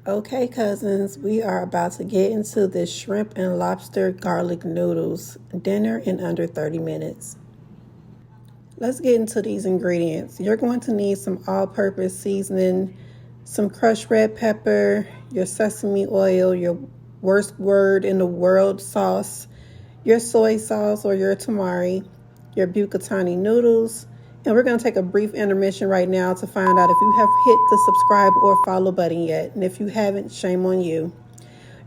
Okay, cousins, we are about to get into this shrimp and lobster garlic noodles dinner in under 30 minutes. Let's get into these ingredients. You're going to need some all-purpose seasoning, some crushed red pepper, your sesame oil, your worst word in the world sauce, your soy sauce or your tamari, your bucatini noodles, and we're going to take a brief intermission right now to find out if you have hit the subscribe or follow button yet. And if you haven't, shame on you.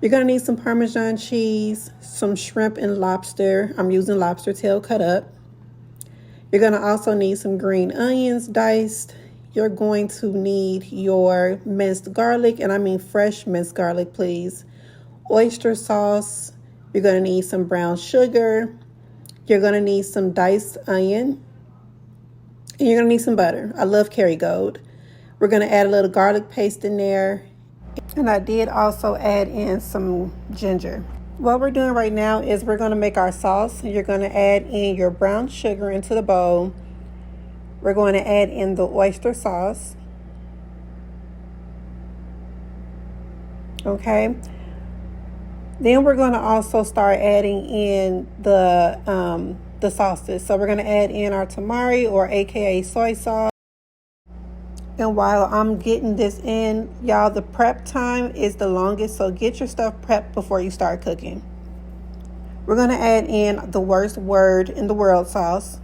You're going to need some Parmesan cheese, some shrimp and lobster. I'm using lobster tail cut up. You're going to also need some green onions diced. You're going to need your minced garlic, and I mean fresh minced garlic, please. Oyster sauce. You're going to need some brown sugar. You're going to need some diced onion. And you're going to need some butter. I love Kerrygold. We're going to add a little garlic paste in there. And I did also add in some ginger. What we're doing right now is we're going to make our sauce. You're going to add in your brown sugar into the bowl. We're going to add in the oyster sauce. Okay. Then we're going to also start adding in the sauces. So we're going to add in our tamari, or aka soy sauce. And while I'm getting this in, y'all, the prep time is the longest, so get your stuff prepped before you start cooking. We're going to add in the worst word in the world sauce.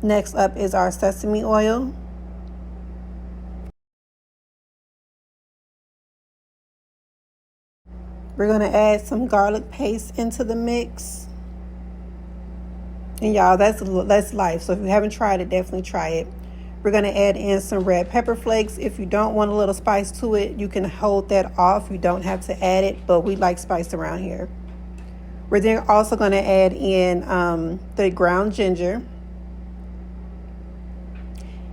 Next up is our sesame oil. We're going to add some garlic paste into the mix. And y'all, that's life. So if you haven't tried it, definitely try it. We're going to add in some red pepper flakes. If you don't want a little spice to it, you can hold that off. You don't have to add it, but we like spice around here. We're then also going to add in the ground ginger.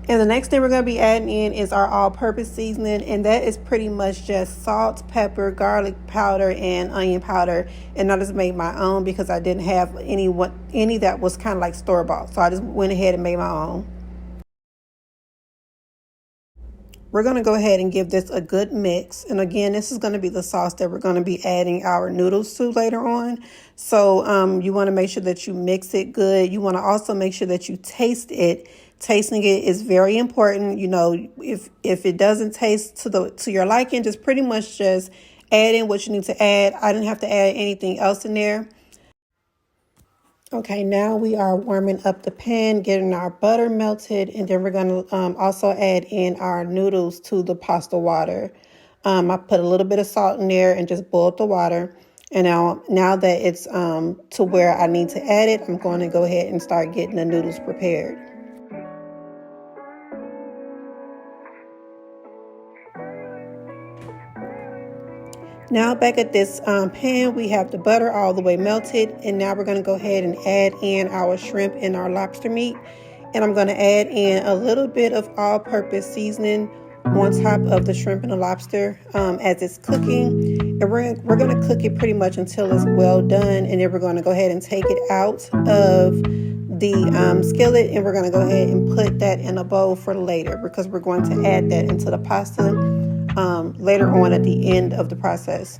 And the next thing we're going to be adding in is our all-purpose seasoning, and that is pretty much just salt, pepper, garlic powder, and onion powder. And I just made my own because I didn't have any that was kind of like store-bought, so I just went ahead and made my own. We're going to go ahead and give this a good mix. And again, this is going to be the sauce that we're going to be adding our noodles to later on. So you want to make sure that you mix it good. You want to also make sure that you taste it. Tasting it is very important. You know, if it doesn't taste to your liking, just pretty much just add in what you need to add. I didn't have to add anything else in there. Okay, now we are warming up the pan, getting our butter melted, and then we're going to also add in our noodles to the pasta water. I put a little bit of salt in there and just boiled the water. And now that it's to where I need to add it, I'm going to go ahead and start getting the noodles prepared. Now back at this pan, we have the butter all the way melted, and now we're going to go ahead and add in our shrimp and our lobster meat. And I'm going to add in a little bit of all-purpose seasoning on top of the shrimp and the lobster as it's cooking. And we're going to cook it pretty much until it's well done, and then we're going to go ahead and take it out of the skillet, and we're going to go ahead and put that in a bowl for later because we're going to add that into the pasta later on at the end of the process.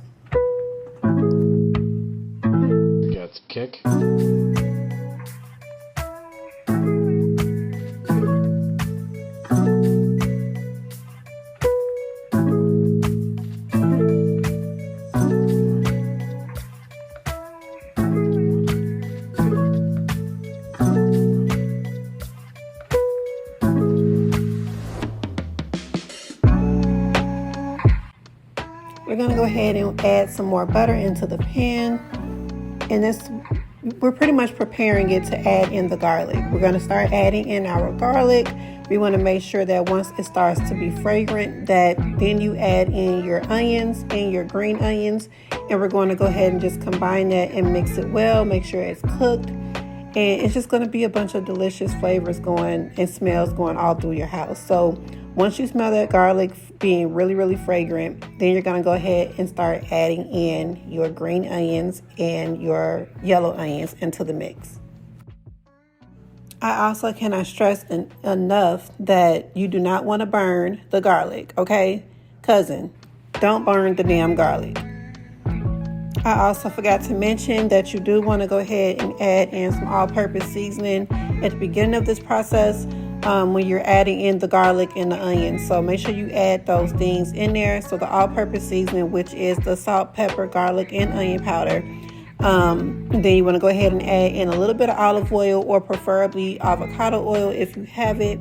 Got the kick. We're going to go ahead and add some more butter into the pan. And we're pretty much preparing it to add in the garlic. We're going to start adding in our garlic. We want to make sure that once it starts to be fragrant, that then you add in your onions and your green onions. And we're going to go ahead and just combine that and mix it well, make sure it's cooked. And it's just going to be a bunch of delicious flavors going and smells going all through your house. So once you smell that garlic being really, really fragrant, then you're going to go ahead and start adding in your green onions and your yellow onions into the mix. I also cannot stress enough that you do not want to burn the garlic, okay? Cousin, don't burn the damn garlic. I also forgot to mention that you do want to go ahead and add in some all-purpose seasoning at the beginning of this process when you're adding in the garlic and the onion. So make sure you add those things in there. So the all-purpose seasoning, which is the salt, pepper, garlic, and onion powder. Then you want to go ahead and add in a little bit of olive oil or preferably avocado oil if you have it.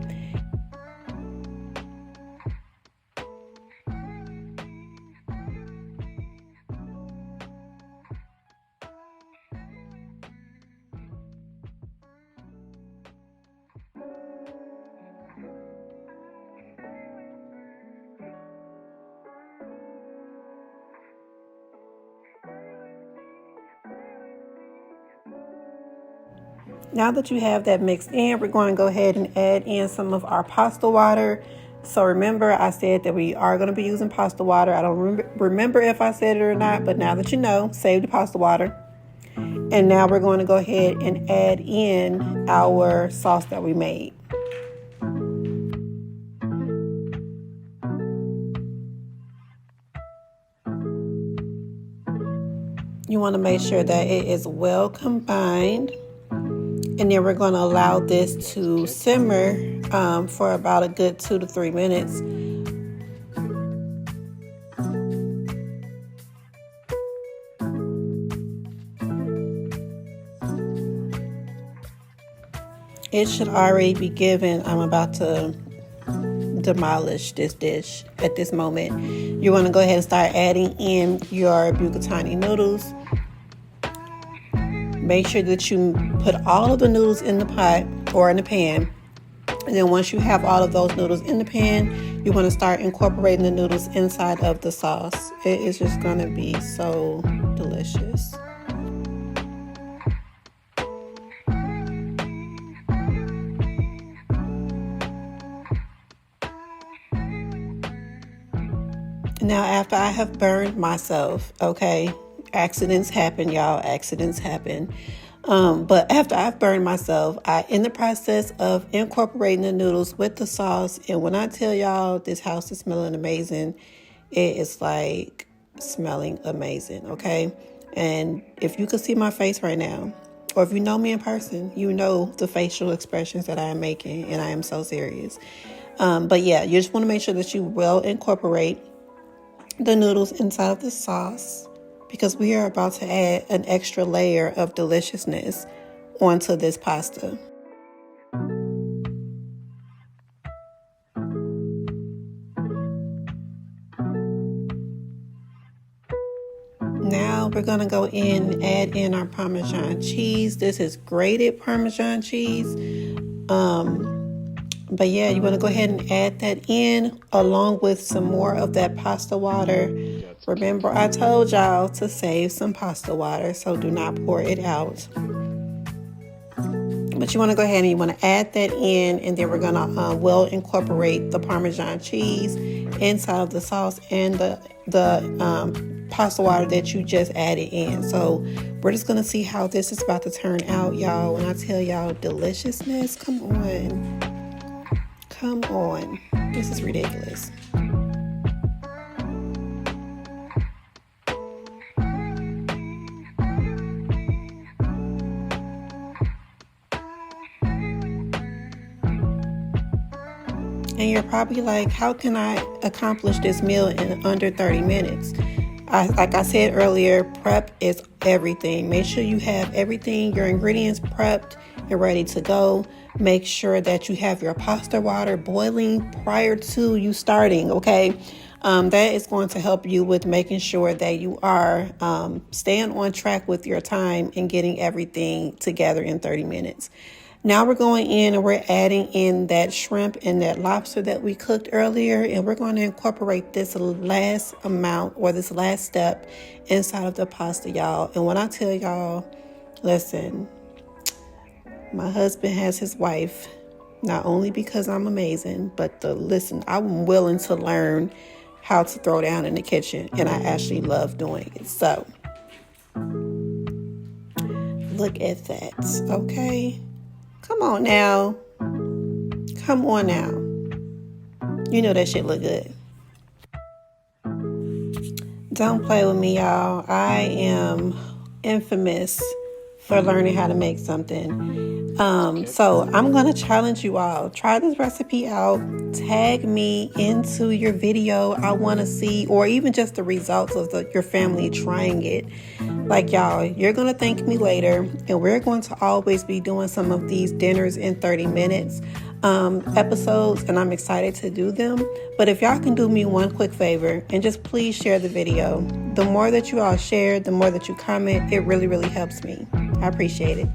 Now that you have that mixed in, we're going to go ahead and add in some of our pasta water. So remember, I said that we are going to be using pasta water. I don't remember if I said it or not, but now that you know, save the pasta water. And now we're going to go ahead and add in our sauce that we made. You want to make sure that it is well combined. And then we're going to allow this to simmer for about a good 2 to 3 minutes. It should already be given. I'm about to demolish this dish at this moment. You want to go ahead and start adding in your bucatini noodles. Make sure that you put all of the noodles in the pot or in the pan. And then once you have all of those noodles in the pan, you want to start incorporating the noodles inside of the sauce. It is just going to be so delicious. Now, after I have burned myself, okay, accidents happen, y'all, accidents happen. But after I've burned myself, in the process of incorporating the noodles with the sauce, and when I tell y'all this house is smelling amazing, it is like smelling amazing, okay? And if you could see my face right now, or if you know me in person, you know the facial expressions that I am making, and I am so serious. But yeah, you just want to make sure that you well incorporate the noodles inside of the sauce, because we are about to add an extra layer of deliciousness onto this pasta. Now we're going to go in and add in our Parmesan cheese. This is grated Parmesan cheese. But yeah, you want to go ahead and add that in along with some more of that pasta water. Remember, I told y'all to save some pasta water, so do not pour it out. But you want to go ahead and you want to add that in, and then we're going to well incorporate the Parmesan cheese inside of the sauce and the pasta water that you just added in. So we're just going to see how this is about to turn out, y'all. When I tell y'all deliciousness, come on. Come on. This is ridiculous. And you're probably like, how can I accomplish this meal in under 30 minutes? Like I said earlier, prep is everything. Make sure you have everything, your ingredients prepped and ready to go. Make sure that you have your pasta water boiling prior to you starting, okay? That is going to help you with making sure that you are staying on track with your time and getting everything together in 30 minutes. Now we're going in and we're adding in that shrimp and that lobster that we cooked earlier, and we're going to incorporate this last amount or this last step inside of the pasta, y'all. And when I tell y'all, listen, my husband has his wife, not only because I'm amazing, but listen, I'm willing to learn how to throw down in the kitchen, and I actually love doing it. So look at that, okay? Come on now. Come on now. You know that shit look good. Don't play with me, y'all. I am infamous for learning how to make something. So I'm going to challenge you all. Try this recipe out. Tag me into your video. I want to see, or even just the results of your family trying it. Like, y'all, you're going to thank me later, and we're going to always be doing some of these dinners in 30 minutes episodes, and I'm excited to do them. But if y'all can do me one quick favor and just please share the video. The more that you all share, the more that you comment, it really, really helps me. I appreciate it.